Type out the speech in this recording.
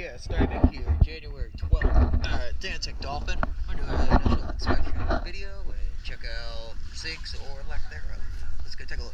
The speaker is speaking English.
Yeah, starting here, January 12th. Dancing Dolphin. We're doing an initial inspection video and check out sinks or lack thereof. Let's go take a look.